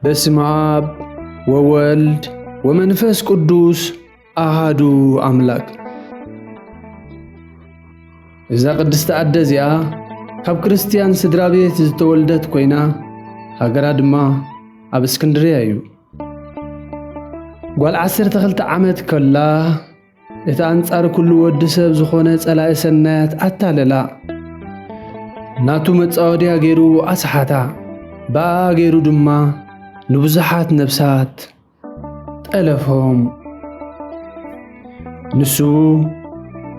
በስመ አብ ወወልድ ወመንፈስ ቅዱስ አሃዱ አምላክ። እዛ ቅድስቲ አደ እዚኣ ካብ ክርስቲያን ስድራ ቤት ዝተወልደት ኮይና ሃገራ ድማ ኣብ እስክንድርያ እዩ። ጓል 12 ዓመት ከላ እቲ አንጻር ኩሉ ወዲ ሰብ ዝኾነ ጸላኢ ሰናያት ኣታለላ ናቱ መጻወድያ ገይሩ ኣስሓታ በኣ ገይሩ ድማ ንብዙሓት ነፍሳት ጠለፎም። ንሱ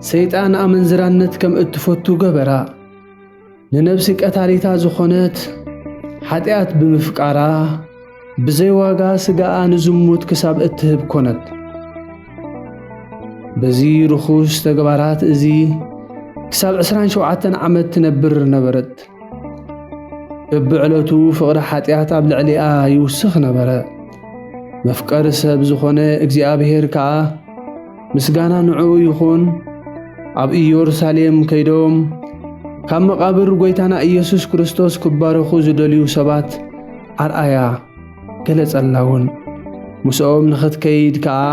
ሰይጣን ኣመንዝራነት ከም እትፈቱ ገበራ ንነፍሲ ቀታሊታ ዝኾነት ሓጢኣት ብምፍቃራ ብዘይዋጋ ስጋኣ ንዝሙት ክሳብ እትህብ ኮነት። በዚ ርኹስ ተግባራት እዚ ክሳብ 27 ዓመት ትነብር ነበረት። በብዕለቱ ፍቕሪ ሓጢኣት ኣብ ልዕሊኣ ይውስኽ ነበረ። መፍቀሪ ሰብ ዝኾነ እግዚኣብሔር ከዓ ምስጋና ንዕኡ ይኹን ኣብ ኢየሩሳሌም ከይዶም ካብ መቃብር ጎይታና ኢየሱስ ክርስቶስ ክባረኹ ዝደልዩ ሰባት ኣርኣያ ገለጸላውን። ምስኦም ንኽትከይድ ከዓ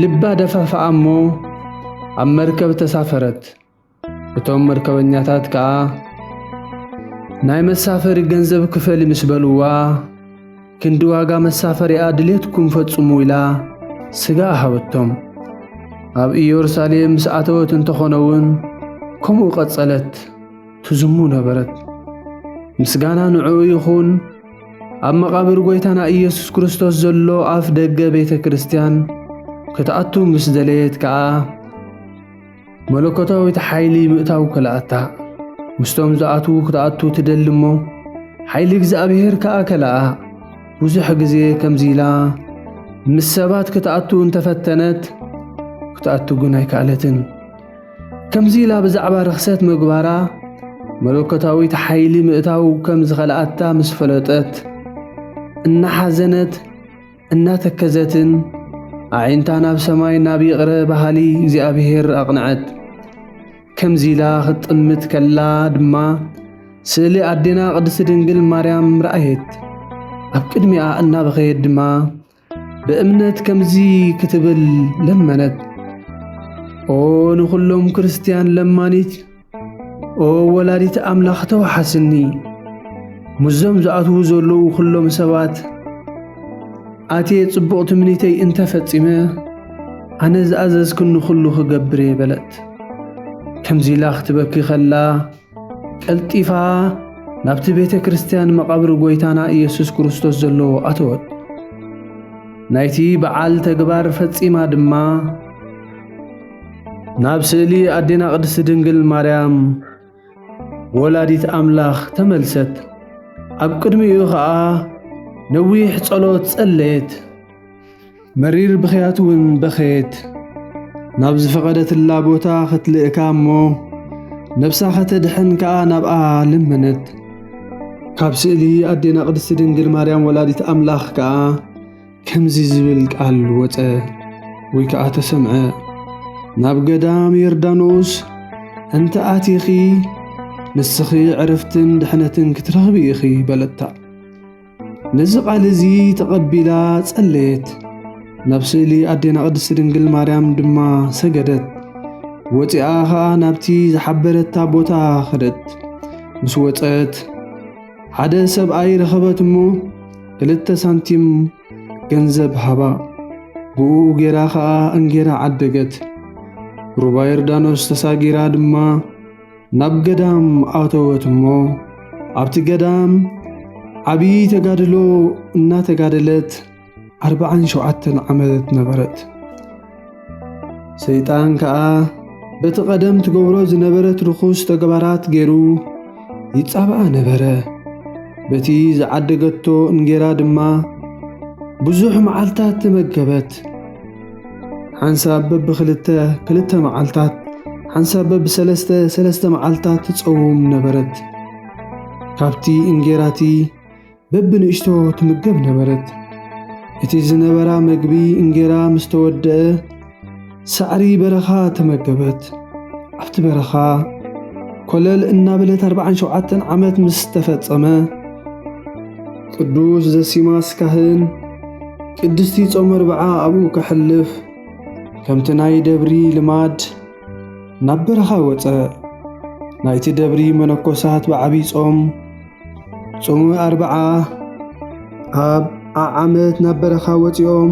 ልባ ደፋፍኣ እሞ ኣብ መርከብ ተሳፈረት። እቶም መርከበኛታት ከዓ ናይ መሳፈሪ ገንዘብ ክፈል ምስ በልዋ ክንዲ ዋጋ መሳፈሪኣ ድሌትኩም ፈጽሙ ኢላ ስጋ ሃበቶም። ኣብ ኢየሩሳሌም ምስ ኣተወት እንተኾነውን ከምኡ ቐጸለት ትዝሙ ነበረት። ምስጋና ንዕኡ ይኹን ኣብ መቃብር ጎይታና ኢየሱስ ክርስቶስ ዘሎ ኣፍ ደገ ቤተ ክርስቲያን ክትኣቱ ምስ ደለየት ከዓ መለኮታዊት ሓይሊ ምእታው ከልኣታ። ምስቶም ዝኣትዉ ክትኣቱ ትደሊ እሞ ሓይሊ እግዚኣብሔር ከዓ ከልኣ። ብዙሕ ግዜ ከምዚ ኢላ ምስ ሰባት ክትኣቱ እንተፈተነት ክትኣቱ ግን ኣይከኣለትን። ከምዚ ኢላ ብዛዕባ ርኽሰት ምግባራ መለኮታዊት ሓይሊ ምእታው ከም ዝኸልኣታ ምስ ፈለጠት እናሓዘነት እናተከዘትን ኣዒንታ ናብ ሰማይ ናብ ይቕረ ባህሊ እግዚኣብሔር ኣቕንዐት። ከምዚ ኢላ ክትጥምት ከላ ድማ ስእሊ ኣዴና ቅድስቲ ድንግል ማርያም ረኣየት። ኣብ ቅድሚኣ እናበኸየት ድማ ብእምነት ከምዚ ክትብል ለመነት። ኦ ንኹሎም ክርስቲያን ለማኒት፣ ኦ ወላዲት ኣምላኽ ተወሓስኒ። ሙዞም ዝኣትዉ ዘለዉ ኩሎም ሰባት ኣትየ ጽቡቕ ትምኒተይ እንተፈጺመ ኣነ ዝኣዘዝክኒ ኩሉ ክገብር በለት። ከምዚ ኢላ ክትበኪ ኸላ ቀልጢፋ ናብቲ ቤተ ክርስቲያን መቃብር ጎይታና ኢየሱስ ክርስቶስ ዘለዎ ኣተወት። ናይቲ በዓል ተግባር ፈጺማ ድማ ናብ ስእሊ ኣዴና ቅድስቲ ድንግል ማርያም ወላዲት ኣምላኽ ተመልሰት። ኣብ ቅድሚኡ ከዓ ነዊሕ ጸሎት ጸለየት። መሪር ብኽያት እውን በኸየት። ናብ ዝፈቐደትላ ቦታ ክትልእካ እሞ ነፍሳ ኸተድሕን ከዓ ናብኣ ልመነት። ካብ ስእሊ ኣዴና ቅድስቲ ድንግል ማርያም ወላዲት ኣምላኽ ከዓ ከምዚ ዝብል ቃል ወፀ ወይ ከዓ ተሰምዐ። ናብ ገዳም ዮርዳኖስ እንተ ኣቲኺ ንስኺ ዕረፍትን ድሕነትን ክትረኽቢ ኢኺ በለታ። ነዚ ቃል እዚ ተቐቢላ ጸለየት። ናብ ስእሊ ኣዴና ቅድስቲ ድንግል ማርያም ድማ ሰገደት። ወፂኣ ከዓ ናብቲ ዝሓበረታ ቦታ ኸደት። ምስ ወፀት ሓደ ሰብኣይ ረኸበት እሞ 2 ሳንቲም ገንዘብ ሃባ። ብኡ ጌራ ከዓ እንጌራ ዓደገት። ሩባ ዮርዳኖስ ተሳጊራ ድማ ናብ ገዳም ኣተወት እሞ ኣብቲ ገዳም ዓብዪ ተጋድሎ እናተጋደለት 47 ዓመት ነበረት። ሰይጣን ከዓ በቲ ቀደም ትገብሮ ዝነበረት ርኹስ ተግባራት ገይሩ ይጻብኣ ነበረ። በቲ ዝዓደገቶ እንጌራ ድማ ብዙሕ መዓልታት ተመገበት። ሓንሳብ በብ2 መዓልታት፣ ሓንሳብ በብ3 መዓልታት ትጸውም ነበረት። ካብቲ እንጌራቲ በብንእሽቶ ትምገብ ነበረት። እቲ ዝነበራ መግቢ እንጌራ ምስ ተወድአ ሳዕሪ በረኻ ተመገበት። ኣብቲ በረኻ ኮለል እናበለት 47 ዓመት ምስ ተፈጸመ ቅዱስ ዘሲማስ ካህን ቅድስቲ ጾም ኣርብዓ ኣብኡ ከሕልፍ ከምቲ ናይ ደብሪ ልማድ ናብ በረኻ ወፀ። ናይቲ ደብሪ መነኮሳት ብዓብይ ጾም ኣርብዓ ኣብ ዓመት ናብ በረኻ ወፂኦም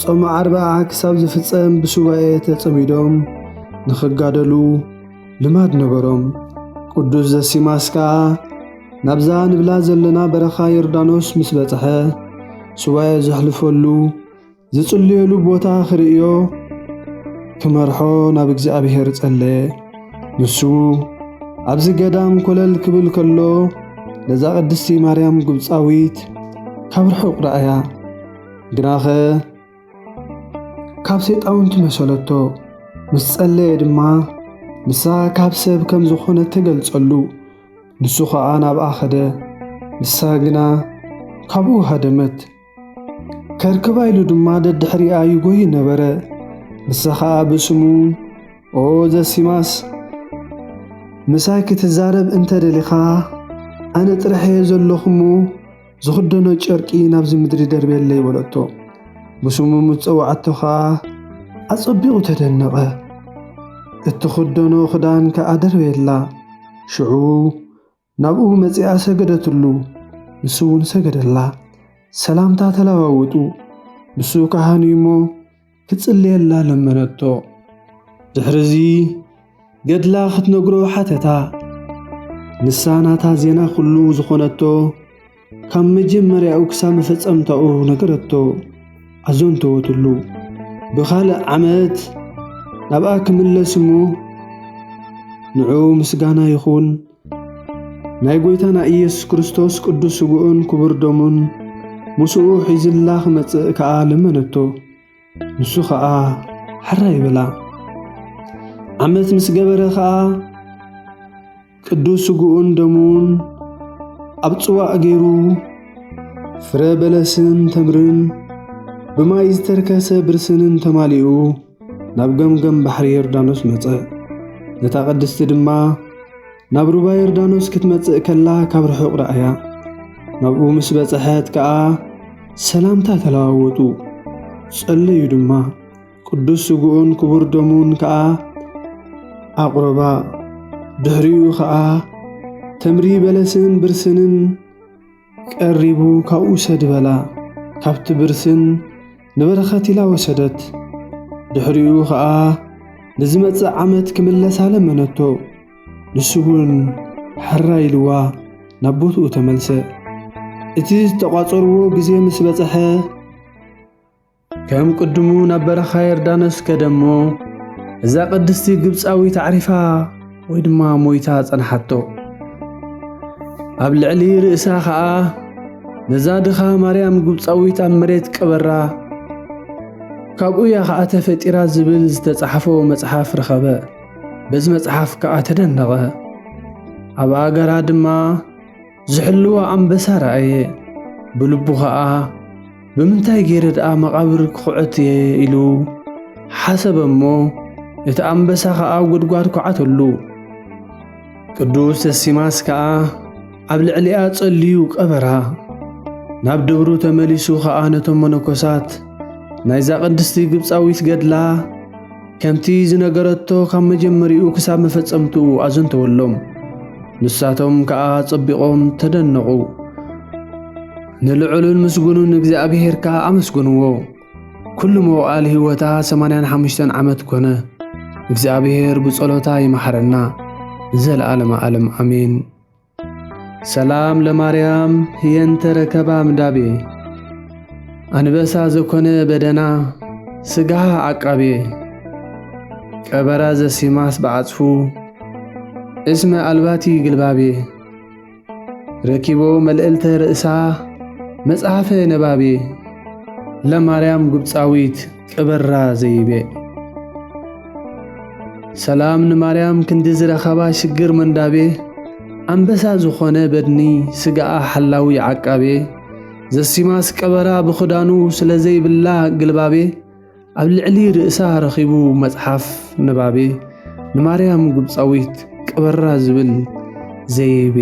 ጾም ኣርብዓ ክሳብ ዝፍጸም ብሱባኤ ተጸሚዶም ንኽጋደሉ ልማድ ነበሮም። ቅዱስ ዘሲማስ ከዓ ናብዛ ንብላ ዘለና በረኻ ዮርዳኖስ ምስ በጽሐ ሱባኤ ዘሕልፈሉ ዝጽልየሉ ቦታ ክርእዮ ክመርሖ ናብ እግዚኣብሔር ጸለየ። ንሱ ኣብዚ ገዳም ኮለል ክብል ከሎ ነዛ ቅድስቲ ማርያም ግብፃዊት ካብ ርሑቕ ረኣያ። ግናኸ ካብ ሰይጣውንቲ መሰለቶ። ምስ ጸለየ ድማ ንሳ ካብ ሰብ ከም ዝኾነ ተገልጸሉ። ንሱ ኸዓ ናብኣ ኸደ፣ ንሳ ግና ካብኡ ሃደመት። ከርክባ ኢሉ ድማ ደድሕሪኣ ይጎይ ነበረ። ንሳ ኸዓ ብስሙ ኦ ዘሲማስ ምሳይ ክትዛረብ እንተደሊኻ ኣነ ጥራሕ ዘለኹሙ ዝኽደኖ ጨርቂ ናብዚ ምድሪ ደርቤለ ይበለቶ። ብስሙ ምፅዋዕቶ ኸዓ ኣጸቢቑ ተደነቐ። እትኽደኖ ኽዳን ከኣ ደርቤላ። ሽዑ ናብኡ መጺኣ ሰገደትሉ፣ ንሱ እውን ሰገደላ። ሰላምታ ተለዋወጡ። ንሱ ካህኑ እሞ ክጽልየላ ለመነቶ። ድሕሪዚ ገድላ ክትነግሮ ሓተታ። ንሳ ናታ ዜና ኩሉ ዝኾነቶ ካብ መጀመርያኡ ክሳብ መፈጸምታኡ ነገረቶ። ኣዘንተወትሉ ብኻልእ ዓመት ናብኣ ክምለስ እሞ ንዑ ምስጋና ይኹን ናይ ጎይታና ኢየሱስ ክርስቶስ ቅዱስ ስጉኡን ክቡር ደሙን ምስኡ ሒዝላ ክመጽእ ከዓ ለመነቶ። ንሱ ከዓ ሓራ ይብላ። ዓመት ምስ ገበረ ከዓ ቅዱስ ስጉኡን ደሙን ኣብ ጽዋእ ገይሩ ፍረ በለስን ተምርን ብማይ ዝተርከሰ ብርስንን ተማሊኡ ናብ ገምገም ባሕሪ ዮርዳኖስ መጸ። ነታ ቅድስቲ ድማ ናብ ሩባ ዮርዳኖስ ክትመጽእ ከላ ካብ ርሑቕ ረኣያ። ናብኡ ምስ በጽሐት ከዓ ሰላምታ ተለዋወጡ፣ ጸለዩ ድማ። ቅዱስ ስጉኡን ክቡር ደሙን ከዓ ኣቕረባ። ድሕሪኡ ከዓ ተምሪ በለስን ብርስንን ቀሪቡ ካብኡ ሰድበላ። ካብቲ ብርስን ንበረኸት ኢላ ወሰደት። ድሕሪኡ ከዓ ንዝመጽእ ዓመት ክምለሳ ለመነቶ። ንሱ እውን ሓራ ኢልዋ ናብ ቦትኡ ተመልሰ። እቲ ዝተቋጸርዎ ግዜ ምስ በጽሐ ከም ቅድሙ ናብ በረኻ ዮርዳኖስ ከደሞ እዛ ቅድስቲ ግብፃዊት ዓሪፋ ወይ ድማ ሞይታ ጸንሓቶ። ኣብ ልዕሊ ርእሳ ከዓ ነዛ ድኻ ማርያም ግብፃዊት ኣብ መሬት ቀበራ። ካብኡ እያ ከዓ ተፈጢራ ዝብል ዝተጻሕፎ መጽሓፍ ረኸበ። በዚ መጽሓፍ ከዓ ተደነቐ። ኣብ ኣገራ ድማ ዝሕልዋ ኣንበሳ ረአየ። ብልቡ ከዓ ብምንታይ ገይረ ደኣ መቓብር ክኹዕት እየ ኢሉ ሓሰበ እሞ እቲ ኣንበሳ ከዓ ጉድጓድ ኳዓተሉ። ቅዱስ ዘሲማስ ከዓ ኣብ ልዕሊኣ ጸልዩ ቀበራ። ናብ ደብሩ ተመሊሱ ከዓ ነቶም መነኮሳት ናይዛ ቅድስቲ ግብፃዊት ገድላ ከምቲ ዝነገረቶ ካብ መጀመሪኡ ክሳብ መፈጸምትኡ ኣዘንተወሎም። ንሳቶም ከዓ ጸቢቖም ተደነቑ። ንልዑልን ምስጉኑን እግዚኣብሔር ከዓ ኣመስግንዎ። ኩሉ መዋዕል ሕይወታ 85 ዓመት ኮነ። እግዚኣብሔር ብጸሎታ ይመሓረና ዘለዓለመ ዓለም ኣሜን። ሰላም ለማርያም ህየንተ ረከባ ምዳቤ አንበሳ ዘኮነ በደና ስጋሃ ዓቃቤ ቀበራ ዘሲማስ በዓጽፉ እስመ አልባቲ ግልባቤ ረኪቦ መልእልተ ርእሳ መጽሐፈ ነባቤ ለማርያም ግብፃዊት ቀበራ ዘይቤ ሰላም ንማርያም ክንዲ ዝረኸባ ሽግር መንዳቤ አንበሳ ዝኾነ በድኒ ስጋኣ ሓላዊ ዓቃቤ ዘሲማስ ቀበራ ብኽዳኑ ስለዘይብላ ግልባቤ ኣብ ልዕሊ ርእሳ ረኺቡ መጽሓፍ ንባቤ ንማርያም ግብፃዊት ቀበራ ዝብል ዘይቤ